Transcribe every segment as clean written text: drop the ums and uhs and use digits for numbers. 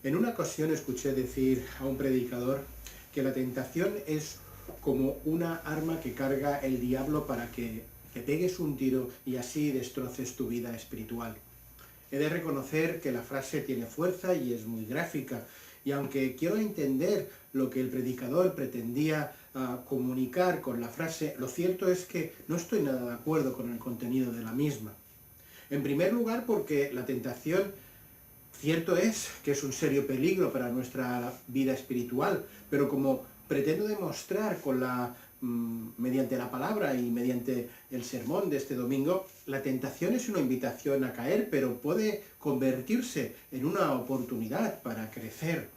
En una ocasión escuché decir a un predicador que la tentación es como una arma que carga el diablo para que te pegues un tiro y así destroces tu vida espiritual. He de reconocer que la frase tiene fuerza y es muy gráfica, y aunque quiero entender lo que el predicador pretendía comunicar con la frase, lo cierto es que no estoy nada de acuerdo con el contenido de la misma. En primer lugar, porque la tentación, cierto es que es un serio peligro para nuestra vida espiritual, pero como pretendo demostrar mediante la palabra y mediante el sermón de este domingo, la tentación es una invitación a caer, pero puede convertirse en una oportunidad para crecer.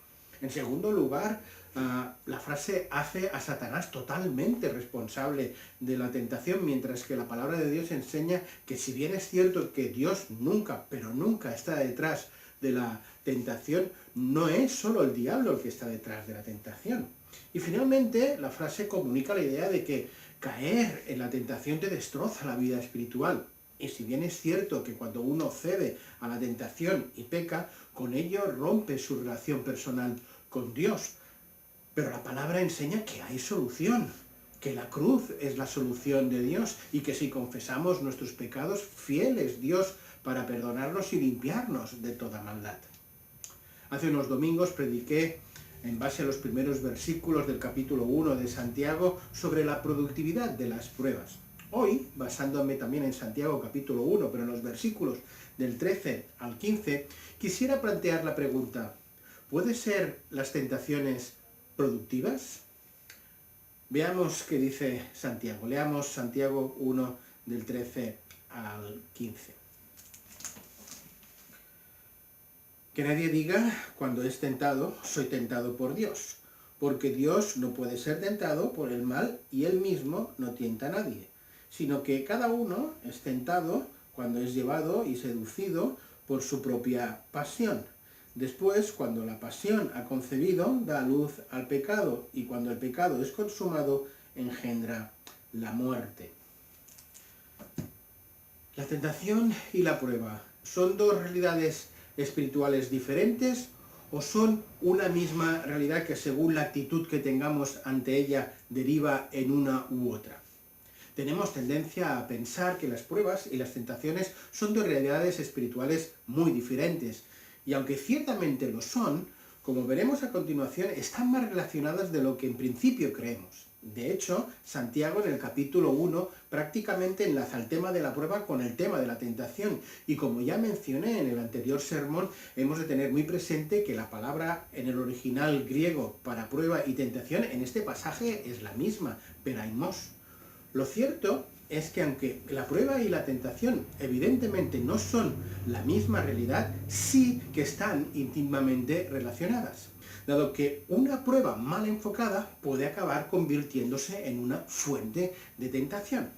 En segundo lugar, la frase hace a Satanás totalmente responsable de la tentación, mientras que la palabra de Dios enseña que si bien es cierto que Dios nunca, pero nunca está detrás de la tentación, no es solo el diablo el que está detrás de la tentación. Y finalmente, la frase comunica la idea de que caer en la tentación te destroza la vida espiritual. Y si bien es cierto que cuando uno cede a la tentación y peca, con ello rompe su relación personal con Dios. Pero la palabra enseña que hay solución, que la cruz es la solución de Dios y que si confesamos nuestros pecados, fiel es Dios para perdonarnos y limpiarnos de toda maldad. Hace unos domingos prediqué en base a los primeros versículos del capítulo 1 de Santiago sobre la productividad de las pruebas. Hoy, basándome también en Santiago capítulo 1, pero en los versículos del 13 al 15, quisiera plantear la pregunta: ¿pueden ser las tentaciones productivas? Veamos qué dice Santiago. Leamos Santiago 1 del 13 al 15. Que nadie diga cuando es tentado, soy tentado por Dios, porque Dios no puede ser tentado por el mal y él mismo no tienta a nadie, sino que cada uno es tentado cuando es llevado y seducido por su propia pasión. Después, cuando la pasión ha concebido, da luz al pecado, y cuando el pecado es consumado, engendra la muerte. La tentación y la prueba, ¿son dos realidades espirituales diferentes o son una misma realidad que según la actitud que tengamos ante ella deriva en una u otra? Tenemos tendencia a pensar que las pruebas y las tentaciones son dos realidades espirituales muy diferentes, y aunque ciertamente lo son, como veremos a continuación, están más relacionadas de lo que en principio creemos. De hecho, Santiago en el capítulo 1 prácticamente enlaza el tema de la prueba con el tema de la tentación, y como ya mencioné en el anterior sermón, hemos de tener muy presente que la palabra en el original griego para prueba y tentación en este pasaje es la misma, peraimos. Lo cierto es que aunque la prueba y la tentación evidentemente no son la misma realidad, sí que están íntimamente relacionadas, dado que una prueba mal enfocada puede acabar convirtiéndose en una fuente de tentación.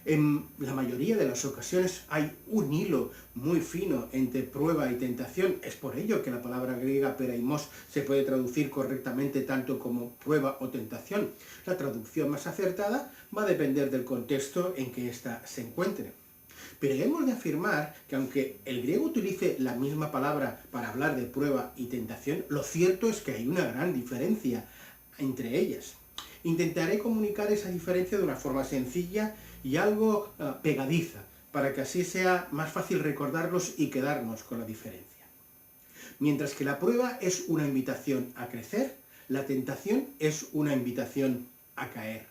En la mayoría de las ocasiones hay un hilo muy fino entre prueba y tentación. Es por ello que la palabra griega peraimos se puede traducir correctamente tanto como prueba o tentación. La traducción más acertada va a depender del contexto en que ésta se encuentre. Pero hemos de afirmar que aunque el griego utilice la misma palabra para hablar de prueba y tentación, lo cierto es que hay una gran diferencia entre ellas. Intentaré comunicar esa diferencia de una forma sencilla y algo pegadiza, para que así sea más fácil recordarlos y quedarnos con la diferencia. Mientras que la prueba es una invitación a crecer, la tentación es una invitación a caer.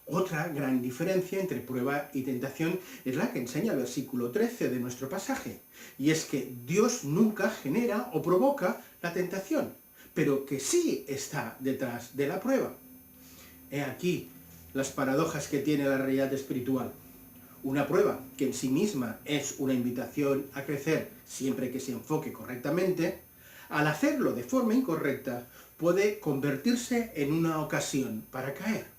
Otra gran diferencia entre prueba y tentación es la que enseña el versículo 13 de nuestro pasaje, y es que Dios nunca genera o provoca la tentación, pero que sí está detrás de la prueba. He aquí las paradojas que tiene la realidad espiritual. Una prueba que en sí misma es una invitación a crecer siempre que se enfoque correctamente, al hacerlo de forma incorrecta puede convertirse en una ocasión para caer.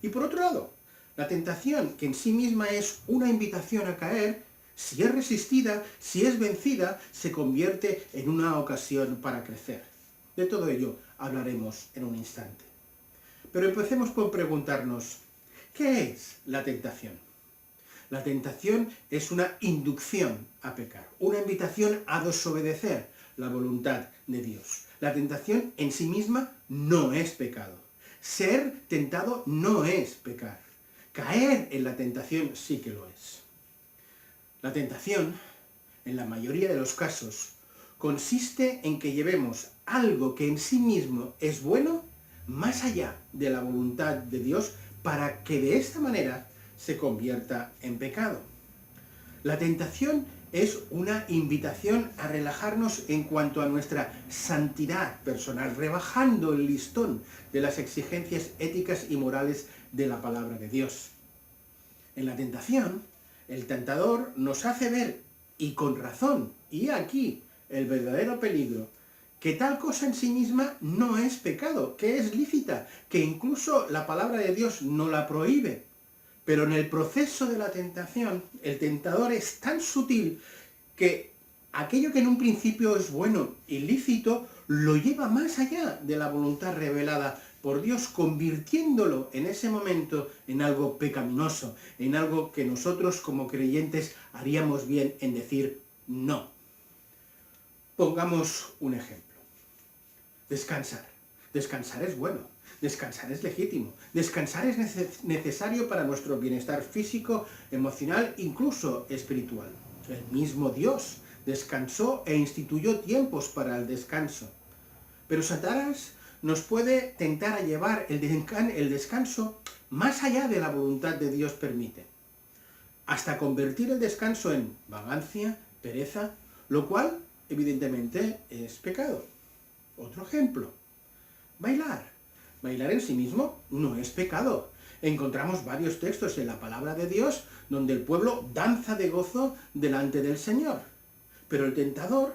Y por otro lado, la tentación que en sí misma es una invitación a caer, si es resistida, si es vencida, se convierte en una ocasión para crecer. De todo ello hablaremos en un instante. Pero empecemos por preguntarnos, ¿qué es la tentación? La tentación es una inducción a pecar, una invitación a desobedecer, la voluntad de Dios. La tentación en sí misma no es pecado. Ser tentado no es pecar. Caer en la tentación sí que lo es. La tentación, en la mayoría de los casos, consiste en que llevemos algo que en sí mismo es bueno más allá de la voluntad de Dios para que de esta manera se convierta en pecado. La tentación es una invitación a relajarnos en cuanto a nuestra santidad personal, rebajando el listón de las exigencias éticas y morales de la palabra de Dios. En la tentación, el tentador nos hace ver, y con razón, y aquí el verdadero peligro, que tal cosa en sí misma no es pecado, que es lícita, que incluso la palabra de Dios no la prohíbe. Pero en el proceso de la tentación, el tentador es tan sutil que aquello que en un principio es bueno y lícito, lo lleva más allá de la voluntad revelada por Dios, convirtiéndolo en ese momento en algo pecaminoso, en algo que nosotros como creyentes haríamos bien en decir no. Pongamos un ejemplo. Descansar. Descansar es bueno. Descansar es legítimo. Descansar es necesario para nuestro bienestar físico, emocional, incluso espiritual. El mismo Dios descansó e instituyó tiempos para el descanso. Pero Satanás nos puede tentar a llevar el descanso más allá de la voluntad de Dios permite, hasta convertir el descanso en vagancia, pereza, lo cual evidentemente es pecado. Otro ejemplo, bailar. Bailar en sí mismo no es pecado. Encontramos varios textos en la palabra de Dios donde el pueblo danza de gozo delante del Señor. Pero el tentador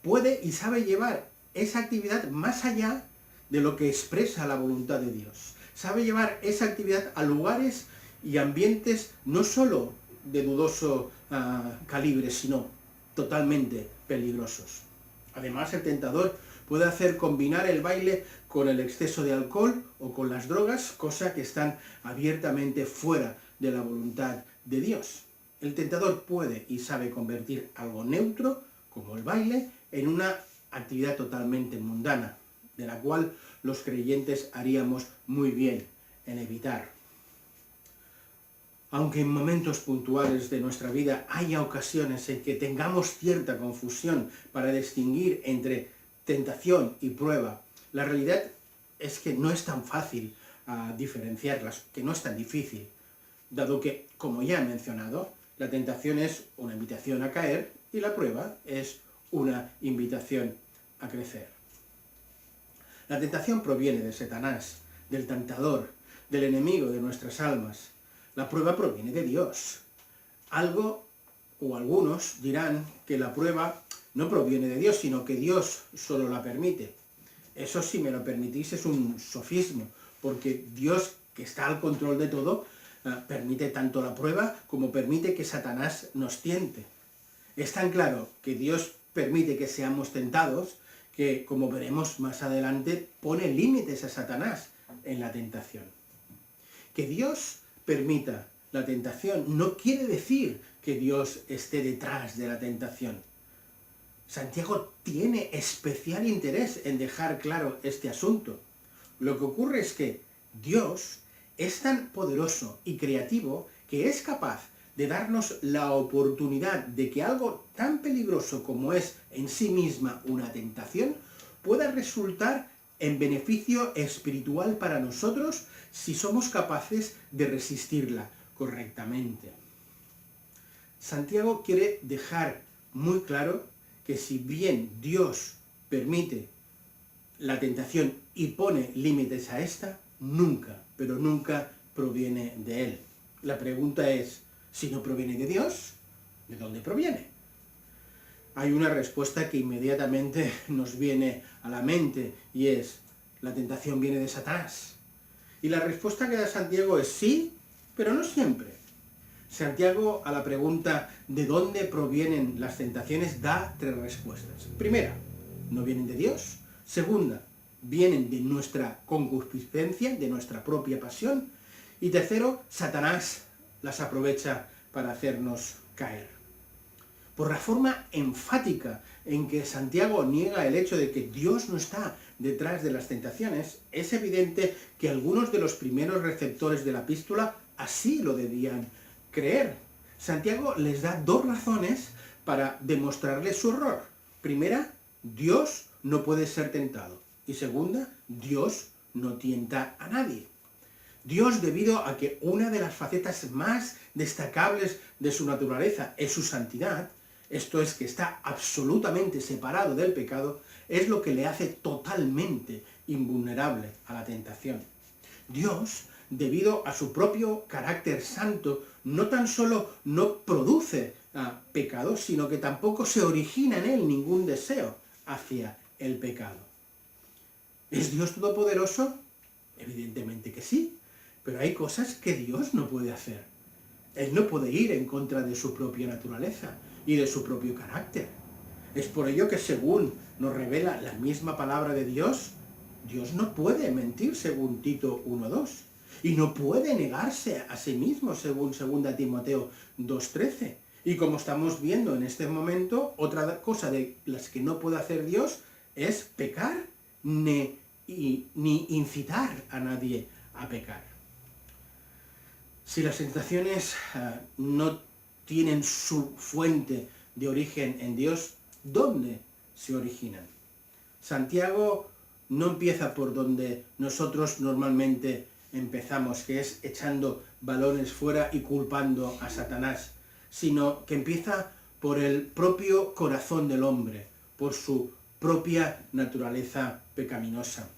puede y sabe llevar esa actividad más allá de lo que expresa la voluntad de Dios. Sabe llevar esa actividad a lugares y ambientes no solo de dudoso calibre, sino totalmente peligrosos. Además, el tentador puede hacer combinar el baile con el exceso de alcohol o con las drogas, cosa que están abiertamente fuera de la voluntad de Dios. El tentador puede y sabe convertir algo neutro, como el baile, en una actividad totalmente mundana, de la cual los creyentes haríamos muy bien en evitar. Aunque en momentos puntuales de nuestra vida haya ocasiones en que tengamos cierta confusión para distinguir entre tentación y prueba, la realidad es que no es tan fácil diferenciarlas, que no es tan difícil, dado que, como ya he mencionado, la tentación es una invitación a caer y la prueba es una invitación a crecer. La tentación proviene de Satanás, del tentador, del enemigo de nuestras almas. La prueba proviene de Dios. Algo o algunos dirán que la prueba no proviene de Dios, sino que Dios solo la permite. Eso, si me lo permitís, es un sofismo, porque Dios, que está al control de todo, permite tanto la prueba como permite que Satanás nos tiente. Es tan claro que Dios permite que seamos tentados que, como veremos más adelante, pone límites a Satanás en la tentación. Que Dios permita la tentación no quiere decir que Dios esté detrás de la tentación. Santiago tiene especial interés en dejar claro este asunto. Lo que ocurre es que Dios es tan poderoso y creativo que es capaz de darnos la oportunidad de que algo tan peligroso como es en sí misma una tentación pueda resultar en beneficio espiritual para nosotros si somos capaces de resistirla correctamente. Santiago quiere dejar muy claro que si bien Dios permite la tentación y pone límites a esta, nunca, pero nunca proviene de Él. La pregunta es, si no proviene de Dios, ¿de dónde proviene? Hay una respuesta que inmediatamente nos viene a la mente y es, la tentación viene de Satanás. Y la respuesta que da Santiago es sí, pero no siempre. Santiago, a la pregunta ¿de dónde provienen las tentaciones?, da tres respuestas. Primera, no vienen de Dios. Segunda, vienen de nuestra concupiscencia, de nuestra propia pasión. Y tercero, Satanás las aprovecha para hacernos caer. por la forma enfática en que Santiago niega el hecho de que Dios no está detrás de las tentaciones, es evidente que algunos de los primeros receptores de la epístola así lo debían creer. Santiago les da dos razones para demostrarles su error. Primera, Dios no puede ser tentado. Y segunda, Dios no tienta a nadie. Dios, debido a que una de las facetas más destacables de su naturaleza es su santidad, esto es que está absolutamente separado del pecado, es lo que le hace totalmente invulnerable a la tentación. Dios, debido a su propio carácter santo, no tan solo no produce pecado, sino que tampoco se origina en él ningún deseo hacia el pecado. ¿Es Dios todopoderoso? Evidentemente que sí, pero hay cosas que Dios no puede hacer. Él no puede ir en contra de su propia naturaleza y de su propio carácter. Es por ello que, según nos revela la misma palabra de Dios, Dios no puede mentir según Tito 1:2 y no puede negarse a sí mismo según 2 Timoteo 2:13. Y como estamos viendo en este momento, otra cosa de las que no puede hacer Dios es pecar ni incitar a nadie a pecar. Si las tentaciones no tienen su fuente de origen en Dios, ¿dónde se originan? Santiago no empieza por donde nosotros normalmente empezamos, que es echando balones fuera y culpando a Satanás, sino que empieza por el propio corazón del hombre, por su propia naturaleza pecaminosa.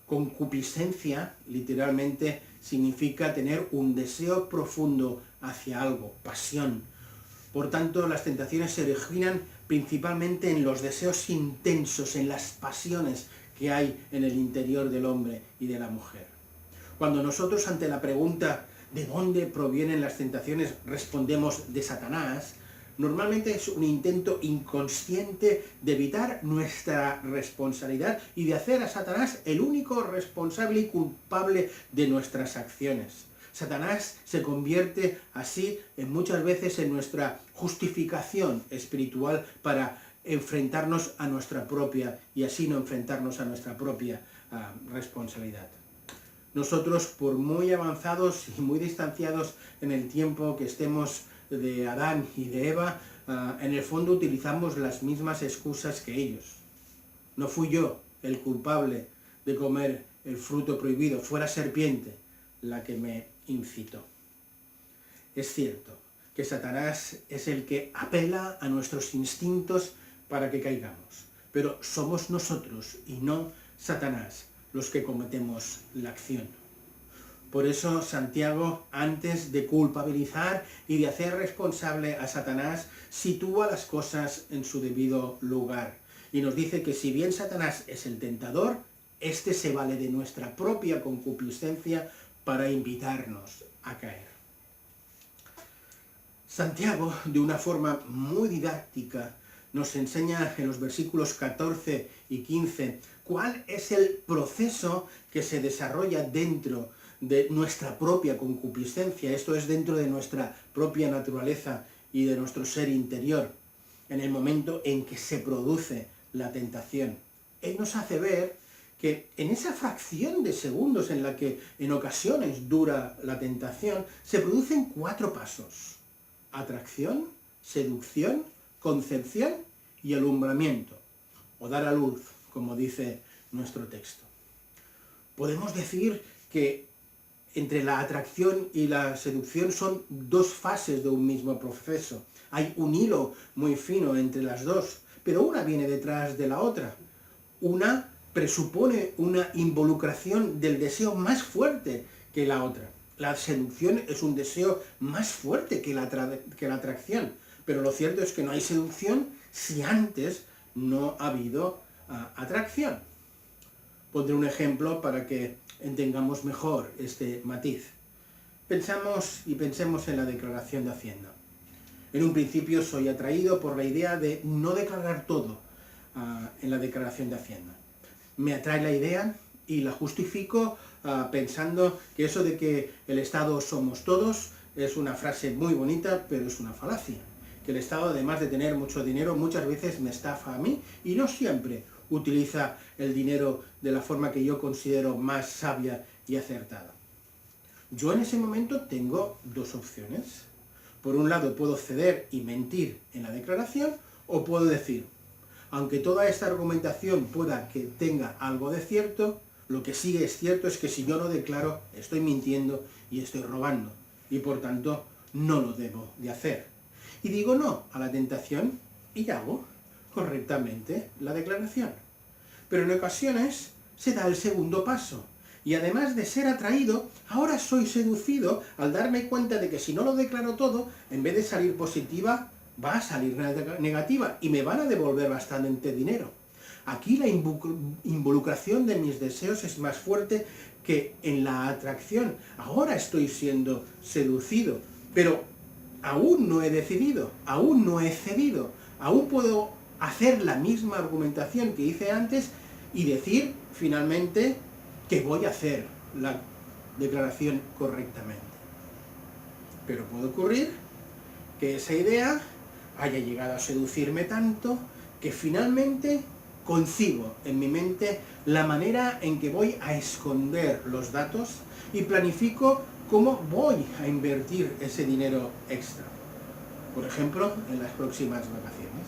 Concupiscencia, literalmente, significa tener un deseo profundo hacia algo, pasión. Por tanto, las tentaciones se originan principalmente en los deseos intensos, en las pasiones que hay en el interior del hombre y de la mujer. Cuando nosotros, ante la pregunta ¿de dónde provienen las tentaciones?, respondemos de Satanás, normalmente es un intento inconsciente de evitar nuestra responsabilidad y de hacer a Satanás el único responsable y culpable de nuestras acciones. Satanás se convierte así muchas veces en nuestra justificación espiritual para enfrentarnos a nuestra propia y así no enfrentarnos a nuestra propia responsabilidad. Nosotros, por muy avanzados y muy distanciados en el tiempo que estemos de Adán y de Eva, en el fondo utilizamos las mismas excusas que ellos. No fui yo el culpable de comer el fruto prohibido, fue la serpiente la que me incitó. Es cierto que Satanás es el que apela a nuestros instintos para que caigamos, pero somos nosotros y no Satanás los que cometemos la acción. Por eso Santiago, antes de culpabilizar y de hacer responsable a Satanás, sitúa las cosas en su debido lugar. Y nos dice que si bien Satanás es el tentador, éste se vale de nuestra propia concupiscencia para invitarnos a caer. Santiago, de una forma muy didáctica, nos enseña en los versículos 14 y 15 cuál es el proceso que se desarrolla dentro de nuestra propia concupiscencia, esto es, dentro de nuestra propia naturaleza y de nuestro ser interior, en el momento en que se produce la tentación. Él nos hace ver que en esa fracción de segundos en la que en ocasiones dura la tentación, se producen 4 pasos: atracción, seducción, concepción y alumbramiento, o dar a luz, como dice nuestro texto. Podemos decir que entre la atracción y la seducción son 2 fases de un mismo proceso. Hay un hilo muy fino entre las dos, pero una viene detrás de la otra. Una presupone una involucración del deseo más fuerte que la otra. La seducción es un deseo más fuerte que la atracción, pero lo cierto es que no hay seducción si antes no ha habido atracción. Pondré un ejemplo para que entendamos mejor este matiz. Pensemos en la declaración de Hacienda. En un principio soy atraído por la idea de no declarar todo en la declaración de Hacienda. Me atrae la idea y la justifico pensando que eso de que el Estado somos todos es una frase muy bonita, pero es una falacia. que el Estado, además de tener mucho dinero, muchas veces me estafa a mí y no siempre utiliza el dinero de la forma que yo considero más sabia y acertada. Yo en ese momento tengo dos opciones. Por un lado puedo ceder y mentir en la declaración, o puedo decir, aunque toda esta argumentación pueda que tenga algo de cierto, lo que sí es cierto es que si yo no declaro, estoy mintiendo y estoy robando, y por tanto no lo debo de hacer. Y digo no a la tentación y hago correctamente la declaración. Pero en ocasiones se da el segundo paso, y además de ser atraído, ahora soy seducido al darme cuenta de que si no lo declaro todo, en vez de salir positiva, va a salir negativa y me van a devolver bastante dinero. Aquí la involucración de mis deseos es más fuerte que en la atracción. Ahora estoy siendo seducido, pero aún no he decidido, aún no he cedido, aún puedo hacer la misma argumentación que hice antes y decir finalmente que voy a hacer la declaración correctamente. Pero puede ocurrir que esa idea haya llegado a seducirme tanto que finalmente concibo en mi mente la manera en que voy a esconder los datos y planifico cómo voy a invertir ese dinero extra. Por ejemplo, en las próximas vacaciones.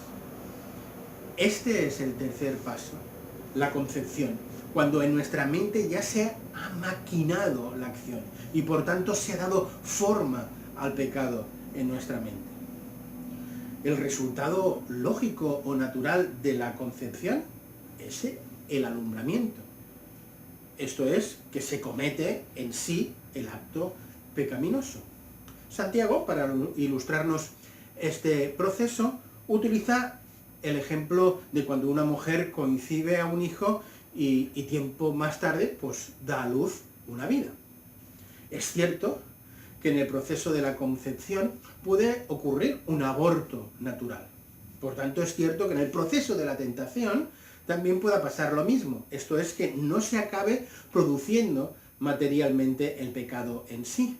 Este es el tercer paso, la concepción, cuando en nuestra mente ya se ha maquinado la acción y por tanto se ha dado forma al pecado en nuestra mente. El resultado lógico o natural de la concepción es el alumbramiento. Esto es, que se comete en sí el acto pecaminoso. Santiago, para ilustrarnos este proceso, utiliza el ejemplo de cuando una mujer concibe a un hijo y tiempo más tarde pues da a luz una vida. Es cierto que en el proceso de la concepción puede ocurrir un aborto natural. Por tanto, es cierto que en el proceso de la tentación también pueda pasar lo mismo. Esto es, que no se acabe produciendo materialmente el pecado en sí.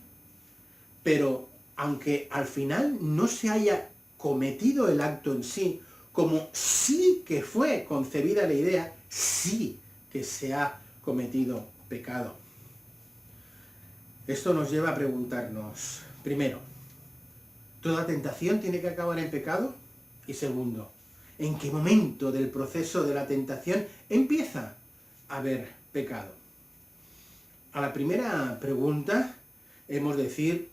Pero aunque al final no se haya cometido el acto en sí, como sí que fue concebida la idea, sí que se ha cometido pecado. Esto nos lleva a preguntarnos, primero, ¿toda tentación tiene que acabar en pecado? Y segundo, ¿en qué momento del proceso de la tentación empieza a haber pecado? A la primera pregunta hemos de decir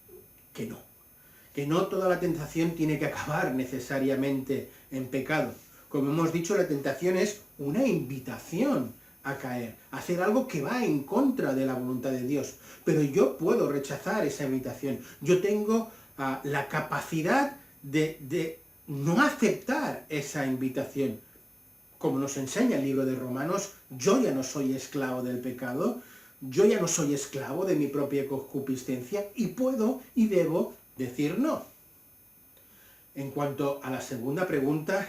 que no toda la tentación tiene que acabar necesariamente en pecado. Como hemos dicho, la tentación es una invitación a caer, a hacer algo que va en contra de la voluntad de Dios. Pero yo puedo rechazar esa invitación. Yo tengo la capacidad de no aceptar esa invitación. Como nos enseña el libro de Romanos, yo ya no soy esclavo del pecado, yo ya no soy esclavo de mi propia concupiscencia y puedo y debo decir no. En cuanto a la segunda pregunta,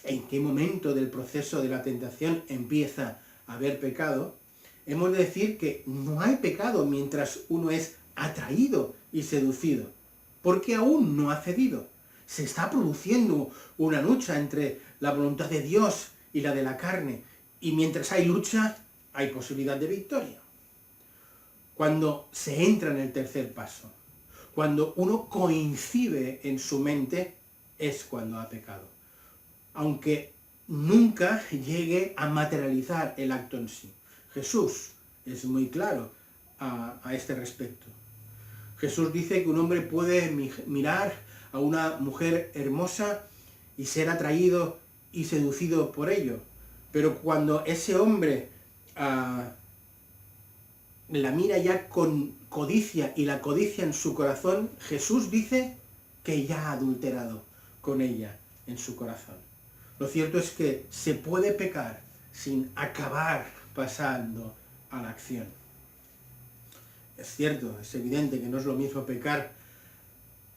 ¿en qué momento del proceso de la tentación empieza a haber pecado? Hemos de decir que no hay pecado mientras uno es atraído y seducido, porque aún no ha cedido. Se está produciendo una lucha entre la voluntad de Dios y la de la carne, y mientras hay lucha, hay posibilidad de victoria. Cuando se entra en el tercer paso, cuando uno coincide en su mente, es cuando ha pecado. Aunque nunca llegue a materializar el acto en sí. Jesús es muy claro a este respecto. Jesús dice que un hombre puede mirar a una mujer hermosa y ser atraído y seducido por ello. Pero cuando ese hombre la mira ya con codicia y la codicia en su corazón, Jesús dice que ya ha adulterado con ella en su corazón. Lo cierto es que se puede pecar sin acabar pasando a la acción. Es cierto, es evidente que no es lo mismo pecar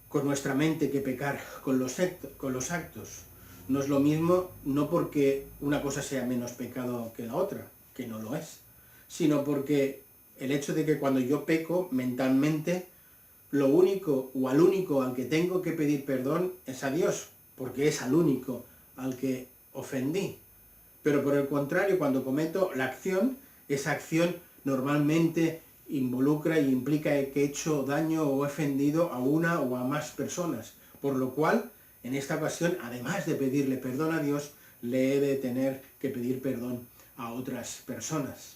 con nuestra mente que pecar con los actos. No es lo mismo, no porque una cosa sea menos pecado que la otra, que no lo es, sino porque el hecho de que cuando yo peco mentalmente, lo único o al único al que tengo que pedir perdón es a Dios, porque es al único al que ofendí. Pero por el contrario, cuando cometo la acción, esa acción normalmente involucra y implica que he hecho daño o he ofendido a una o a más personas, por lo cual, en esta ocasión, además de pedirle perdón a Dios, le he de tener que pedir perdón a otras personas.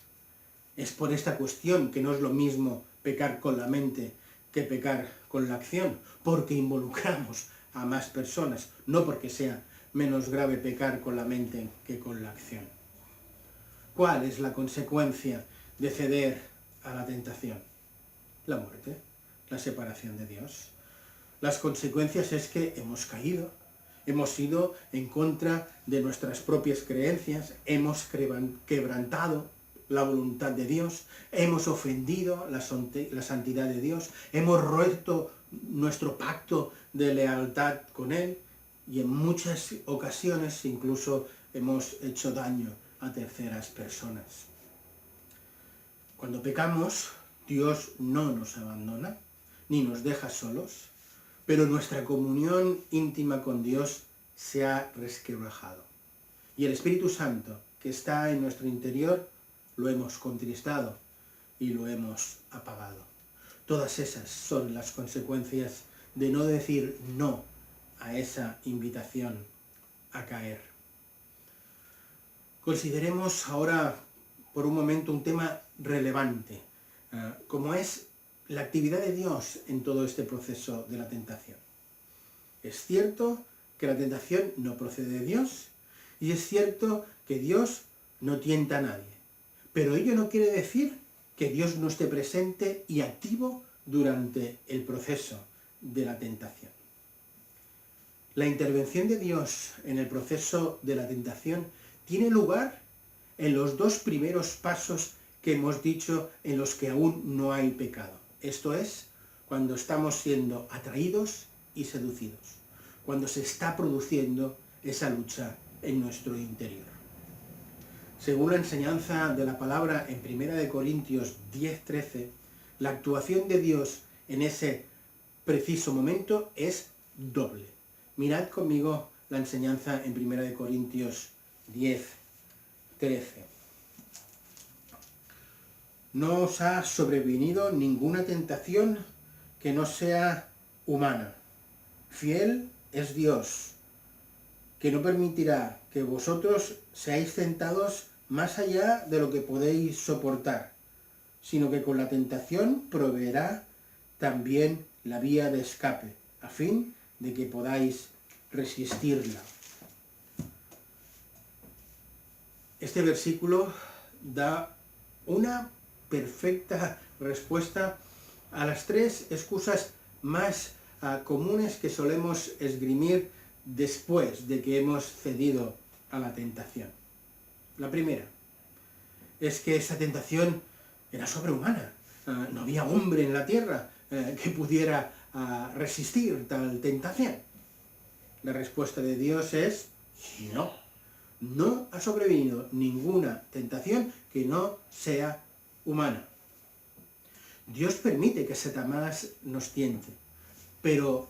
Es por esta cuestión que no es lo mismo pecar con la mente que pecar con la acción, porque involucramos a más personas, no porque sea menos grave pecar con la mente que con la acción. ¿Cuál es la consecuencia de ceder a la tentación? La muerte, la separación de Dios. Las consecuencias es que hemos caído, hemos ido en contra de nuestras propias creencias, hemos quebrantado la voluntad de Dios, hemos ofendido la santidad de Dios, hemos roto nuestro pacto de lealtad con Él y en muchas ocasiones incluso hemos hecho daño a terceras personas. Cuando pecamos, Dios no nos abandona, ni nos deja solos, pero nuestra comunión íntima con Dios se ha resquebrajado. Y el Espíritu Santo, que está en nuestro interior, lo hemos contristado y lo hemos apagado. Todas esas son las consecuencias de no decir no a esa invitación a caer. Consideremos ahora por un momento un tema relevante, como es la actividad de Dios en todo este proceso de la tentación. Es cierto que la tentación no procede de Dios y es cierto que Dios no tienta a nadie, pero ello no quiere decir que Dios no esté presente y activo durante el proceso de la tentación. La intervención de Dios en el proceso de la tentación tiene lugar en los dos primeros pasos que hemos dicho en los que aún no hay pecado. Esto es, cuando estamos siendo atraídos y seducidos, cuando se está produciendo esa lucha en nuestro interior. Según la enseñanza de la palabra en 1 Corintios 10:13, la actuación de Dios en ese preciso momento es doble. Mirad conmigo la enseñanza en 1 Corintios 10:13. No os ha sobrevenido ninguna tentación que no sea humana. Fiel es Dios, que no permitirá que vosotros seáis tentados más allá de lo que podéis soportar, sino que con la tentación proveerá también la vía de escape, a fin de que podáis resistirla. Este versículo da una perfecta respuesta a las tres excusas más comunes que solemos esgrimir después de que hemos cedido a la tentación. La primera es que esa tentación era sobrehumana. No había hombre en la tierra que pudiera resistir tal tentación. La respuesta de Dios es no. No ha sobrevenido ninguna tentación que no sea humana. Dios permite que Satanás nos tiente, pero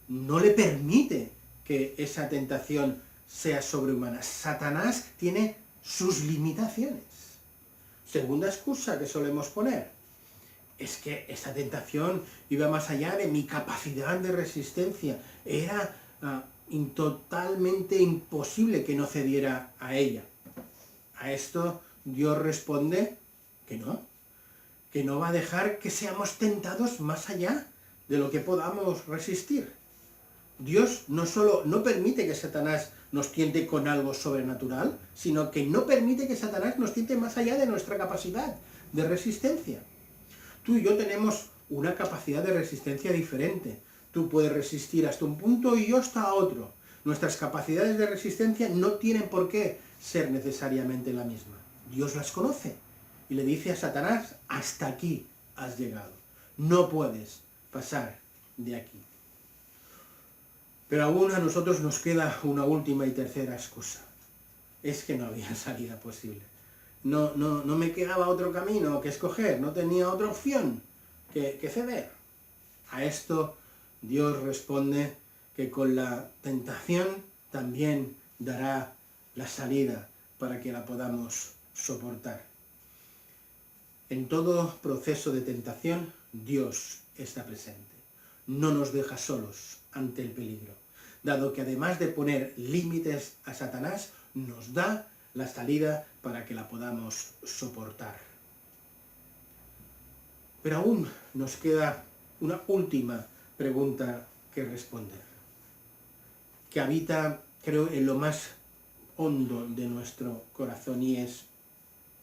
no le permite que esa tentación sea sobrehumana. Satanás tiene sus limitaciones. Segunda excusa que solemos poner es que esta tentación iba más allá de mi capacidad de resistencia. Era totalmente imposible que no cediera a ella. A esto Dios responde que no va a dejar que seamos tentados más allá de lo que podamos resistir. Dios no solo no permite que Satanás nos tiente con algo sobrenatural, sino que no permite que Satanás nos tiente más allá de nuestra capacidad de resistencia. Tú y yo tenemos una capacidad de resistencia diferente. Tú puedes resistir hasta un punto y yo hasta otro. Nuestras capacidades de resistencia no tienen por qué ser necesariamente la misma. Dios las conoce y le dice a Satanás, hasta aquí has llegado. No puedes pasar de aquí. Pero aún a nosotros nos queda una última y tercera excusa. Es que no había salida posible. No me quedaba otro camino que escoger, no tenía otra opción que ceder. A esto Dios responde que con la tentación también dará la salida para que la podamos soportar. En todo proceso de tentación, Dios está presente. No nos deja solos ante el peligro, dado que además de poner límites a Satanás, nos da la salida para que la podamos soportar. Pero aún nos queda una última pregunta que responder, que habita, creo, en lo más hondo de nuestro corazón, y es: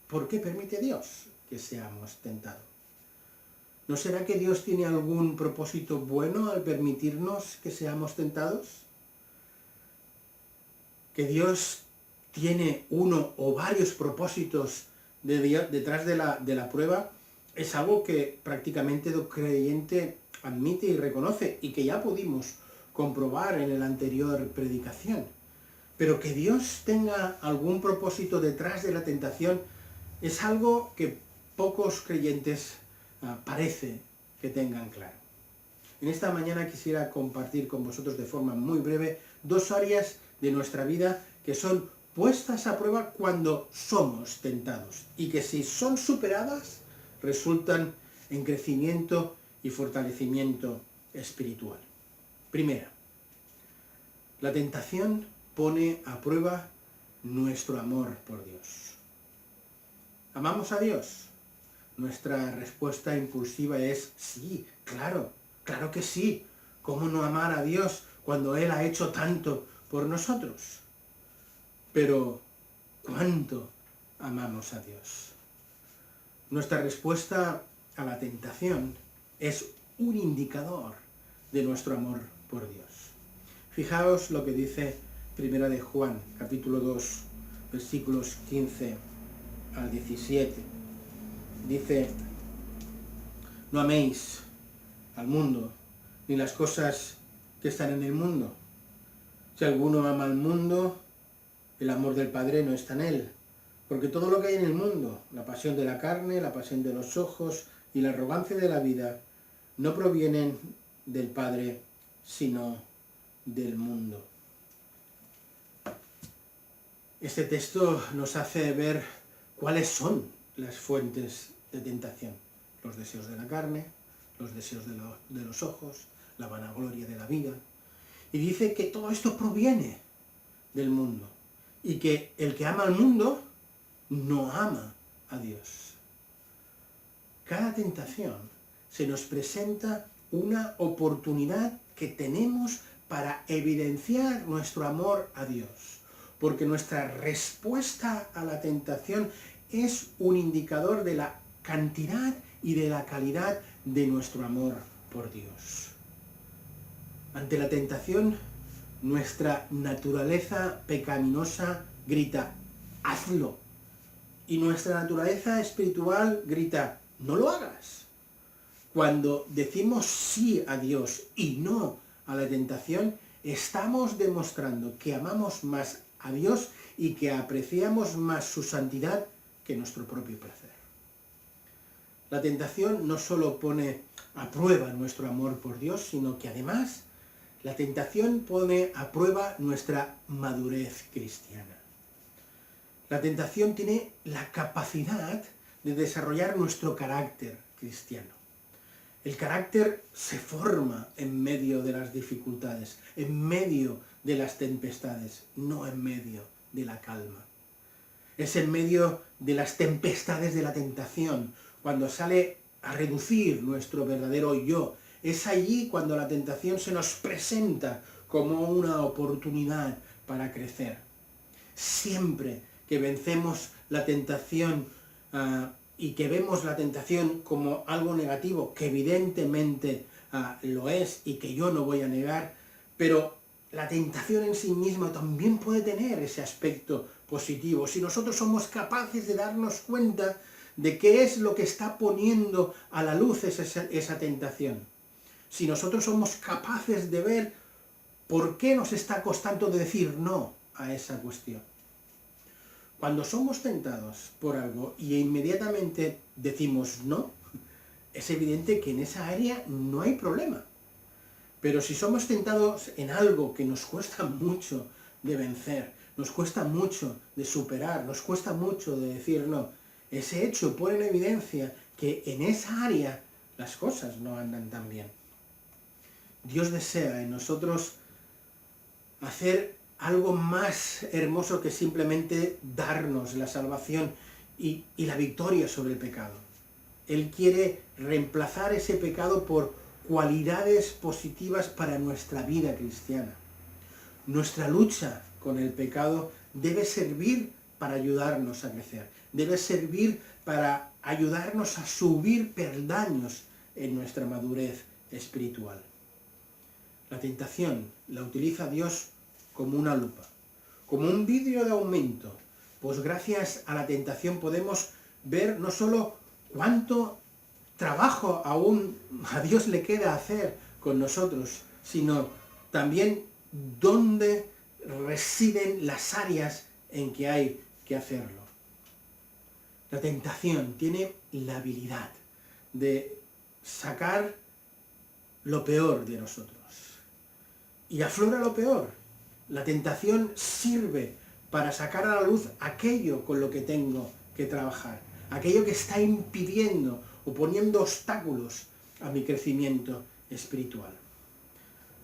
¿por qué permite Dios que seamos tentados? ¿No será que Dios tiene algún propósito bueno al permitirnos que seamos tentados? ¿Que Dios tiene uno o varios propósitos detrás de la prueba? Es algo que prácticamente todo creyente admite y reconoce, y que ya pudimos comprobar en la anterior predicación. Pero que Dios tenga algún propósito detrás de la tentación es algo que pocos creyentes parece que tengan claro. En esta mañana quisiera compartir con vosotros de forma muy breve dos áreas de nuestra vida que son puestas a prueba cuando somos tentados, y que si son superadas resultan en crecimiento y fortalecimiento espiritual. Primera, la tentación pone a prueba nuestro amor por Dios. ¿Amamos a Dios? Nuestra respuesta impulsiva es sí, claro que sí. ¿Cómo no amar a Dios cuando Él ha hecho tanto por nosotros? Pero, ¿cuánto amamos a Dios? Nuestra respuesta a la tentación es un indicador de nuestro amor por Dios. Fijaos lo que dice Primera de Juan, capítulo 2, versículos 15 al 17. Dice: no améis al mundo, ni las cosas que están en el mundo. Si alguno ama al mundo, el amor del Padre no está en él. Porque todo lo que hay en el mundo, la pasión de la carne, la pasión de los ojos y la arrogancia de la vida, no provienen del Padre, sino del mundo. Este texto nos hace ver cuáles son las fuentes de tentación: los deseos de la carne, los deseos de los ojos, la vanagloria de la vida. Y dice que todo esto proviene del mundo, y que el que ama al mundo no ama a Dios. Cada tentación se nos presenta una oportunidad que tenemos para evidenciar nuestro amor a Dios, porque nuestra respuesta a la tentación es un indicador de la cantidad y de la calidad de nuestro amor por Dios. Ante la tentación, nuestra naturaleza pecaminosa grita: hazlo. Y nuestra naturaleza espiritual grita: no lo hagas. Cuando decimos sí a Dios y no a la tentación, estamos demostrando que amamos más a Dios y que apreciamos más su santidad que nuestro propio placer. La tentación no solo pone a prueba nuestro amor por Dios, sino que además la tentación pone a prueba nuestra madurez cristiana. La tentación tiene la capacidad de desarrollar nuestro carácter cristiano. El carácter se forma en medio de las dificultades, en medio de las tempestades, no en medio de la calma. Es en medio de las tempestades de la tentación, cuando sale a reducir nuestro verdadero yo. Es allí cuando la tentación se nos presenta como una oportunidad para crecer. Siempre que vencemos la tentación y que vemos la tentación como algo negativo, que evidentemente lo es y que yo no voy a negar, pero la tentación en sí misma también puede tener ese aspecto positivo. Si nosotros somos capaces de darnos cuenta de qué es lo que está poniendo a la luz esa tentación. Si nosotros somos capaces de ver por qué nos está costando decir no a esa cuestión. Cuando somos tentados por algo y inmediatamente decimos no, es evidente que en esa área no hay problema. Pero si somos tentados en algo que nos cuesta mucho de vencer, nos cuesta mucho de superar, nos cuesta mucho de decir no, ese hecho pone en evidencia que en esa área las cosas no andan tan bien. Dios desea en nosotros hacer algo más hermoso que simplemente darnos la salvación y la victoria sobre el pecado. Él quiere reemplazar ese pecado por cualidades positivas para nuestra vida cristiana. Nuestra lucha con el pecado debe servir para ayudarnos a crecer, debe servir para ayudarnos a subir peldaños en nuestra madurez espiritual. La tentación la utiliza Dios como una lupa, como un vidrio de aumento, pues gracias a la tentación podemos ver no solo cuánto trabajo aún a Dios le queda hacer con nosotros, sino también dónde residen las áreas en que hay que hacerlo. La tentación tiene la habilidad de sacar lo peor de nosotros. Y aflora lo peor. La tentación sirve para sacar a la luz aquello con lo que tengo que trabajar, aquello que está impidiendo o poniendo obstáculos a mi crecimiento espiritual.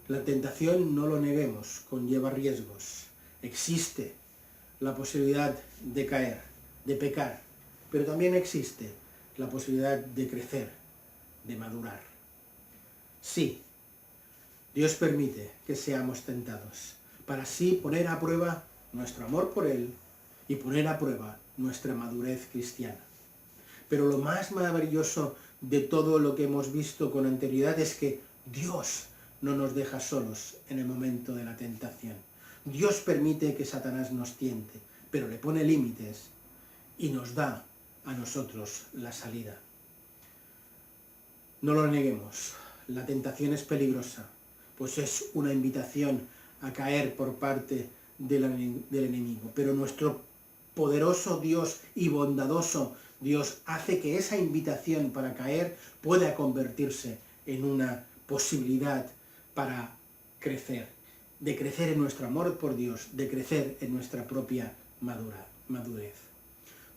La tentación, no lo neguemos, conlleva riesgos. Existe la posibilidad de caer, de pecar, pero también existe la posibilidad de crecer, de madurar. Sí, Dios permite que seamos tentados, para así poner a prueba nuestro amor por Él y poner a prueba nuestra madurez cristiana. Pero lo más maravilloso de todo lo que hemos visto con anterioridad es que Dios no nos deja solos en el momento de la tentación. Dios permite que Satanás nos tiente, pero le pone límites y nos da a nosotros la salida. No lo neguemos, la tentación es peligrosa, pues es una invitación a caer por parte del enemigo. Pero nuestro poderoso Dios y bondadoso Dios hace que esa invitación para caer pueda convertirse en una posibilidad para crecer, de crecer en nuestro amor por Dios, de crecer en nuestra propia madurez.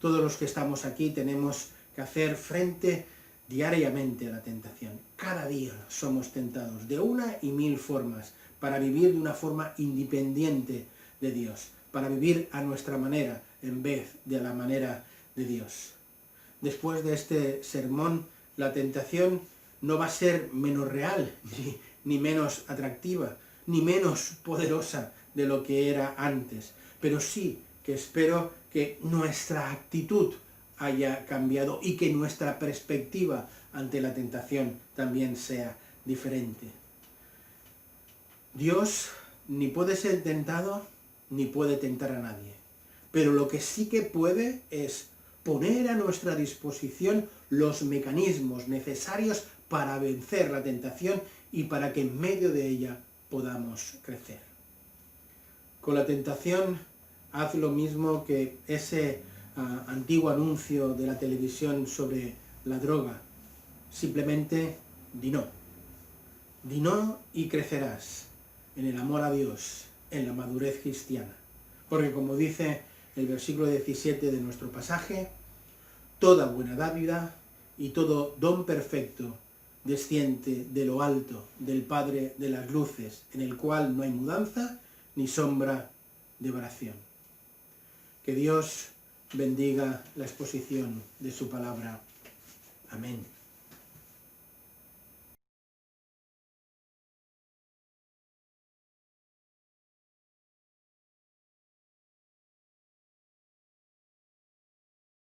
Todos los que estamos aquí tenemos que hacer frente diariamente a la tentación. Cada día somos tentados de una y mil formas para vivir de una forma independiente de Dios, para vivir a nuestra manera en vez de a la manera de Dios. Después de este sermón, la tentación no va a ser menos real, ni menos atractiva, ni menos poderosa de lo que era antes, pero sí que espero que nuestra actitud haya cambiado y que nuestra perspectiva ante la tentación también sea diferente. Dios ni puede ser tentado ni puede tentar a nadie, pero lo que sí que puede es poner a nuestra disposición los mecanismos necesarios para vencer la tentación y para que en medio de ella podamos crecer. Con la tentación haz lo mismo que ese antiguo anuncio de la televisión sobre la droga. Simplemente di no. Di no y crecerás en el amor a Dios, en la madurez cristiana. Porque como dice el versículo 17 de nuestro pasaje, toda buena dádiva y todo don perfecto desciende de lo alto, del Padre de las luces, en el cual no hay mudanza ni sombra de variación. Que Dios bendiga la exposición de su palabra. Amén.